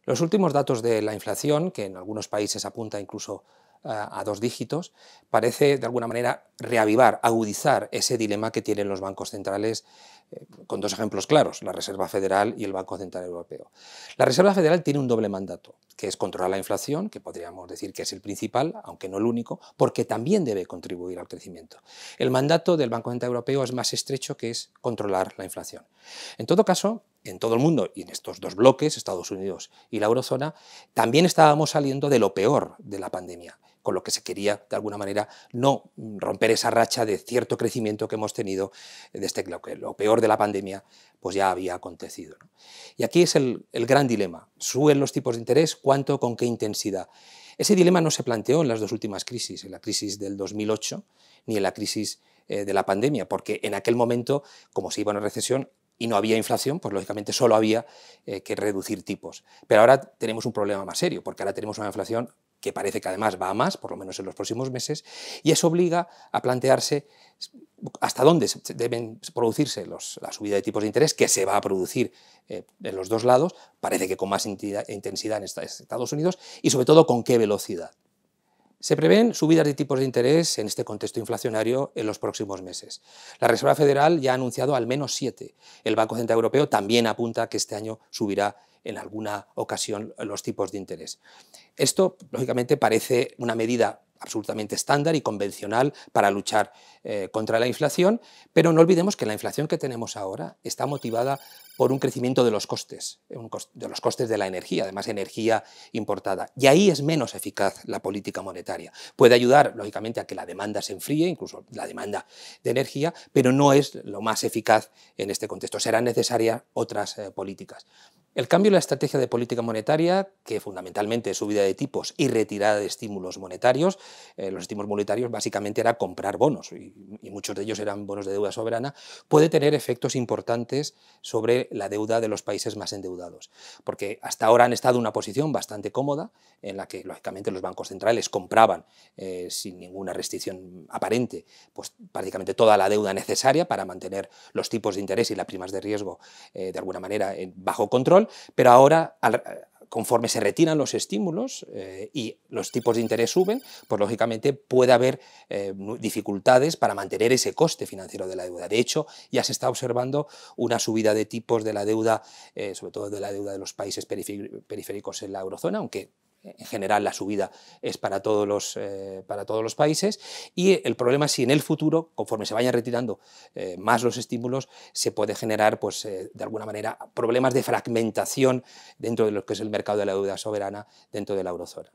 Los últimos datos de la inflación, que en algunos países apunta incluso a 2 dígitos, parece de alguna manera reavivar, agudizar ese dilema que tienen los bancos centrales, con 2 ejemplos claros, la Reserva Federal y el Banco Central Europeo. La Reserva Federal tiene un doble mandato, que es controlar la inflación, que podríamos decir que es el principal, aunque no el único, porque también debe contribuir al crecimiento. El mandato del Banco Central Europeo es más estrecho, que es controlar la inflación. En todo caso, en todo el mundo y en estos 2 bloques, Estados Unidos y la eurozona, también estábamos saliendo de lo peor de la pandemia, con lo que se quería, de alguna manera, no romper esa racha de cierto crecimiento que hemos tenido desde que lo peor de la pandemia pues ya había acontecido, ¿no? Y aquí es el gran dilema. ¿Suben los tipos de interés? ¿Cuánto? ¿Con qué intensidad? Ese dilema no se planteó en las 2 últimas crisis, en la crisis del 2008 ni en la crisis de la pandemia, porque en aquel momento, como se iba a una recesión, y no había inflación, pues lógicamente solo había que reducir tipos. Pero ahora tenemos un problema más serio, porque ahora tenemos una inflación que parece que además va a más, por lo menos en los próximos meses, y eso obliga a plantearse hasta dónde deben producirse la subida de tipos de interés, que se va a producir en los 2 lados, parece que con más intensidad en Estados Unidos, y sobre todo con qué velocidad. Se prevén subidas de tipos de interés en este contexto inflacionario en los próximos meses. La Reserva Federal ya ha anunciado al menos 7. El Banco Central Europeo también apunta que este año subirá en alguna ocasión los tipos de interés. Esto, lógicamente, parece una medida absolutamente estándar y convencional para luchar contra la inflación, pero no olvidemos que la inflación que tenemos ahora está motivada por un crecimiento de los costes de la energía, además energía importada. Y ahí es menos eficaz la política monetaria. Puede ayudar, lógicamente, a que la demanda se enfríe, incluso la demanda de energía, pero no es lo más eficaz en este contexto. Serán necesarias otras políticas. El cambio en la estrategia de política monetaria, que fundamentalmente es subida de tipos y retirada de estímulos monetarios, los estímulos monetarios básicamente era comprar bonos, y muchos de ellos eran bonos de deuda soberana, puede tener efectos importantes sobre la deuda de los países más endeudados, porque hasta ahora han estado en una posición bastante cómoda, en la que lógicamente los bancos centrales compraban sin ninguna restricción aparente, pues prácticamente toda la deuda necesaria para mantener los tipos de interés y las primas de riesgo de alguna manera bajo control, pero ahora, conforme se retiran los estímulos y los tipos de interés suben, pues lógicamente puede haber dificultades para mantener ese coste financiero de la deuda. De hecho, ya se está observando una subida de tipos de la deuda, sobre todo de la deuda de los países periféricos en la eurozona, aunque en general la subida es para todos los países, y el problema es si en el futuro, conforme se vayan retirando más los estímulos, se puede generar pues, de alguna manera problemas de fragmentación dentro de lo que es el mercado de la deuda soberana dentro de la eurozona.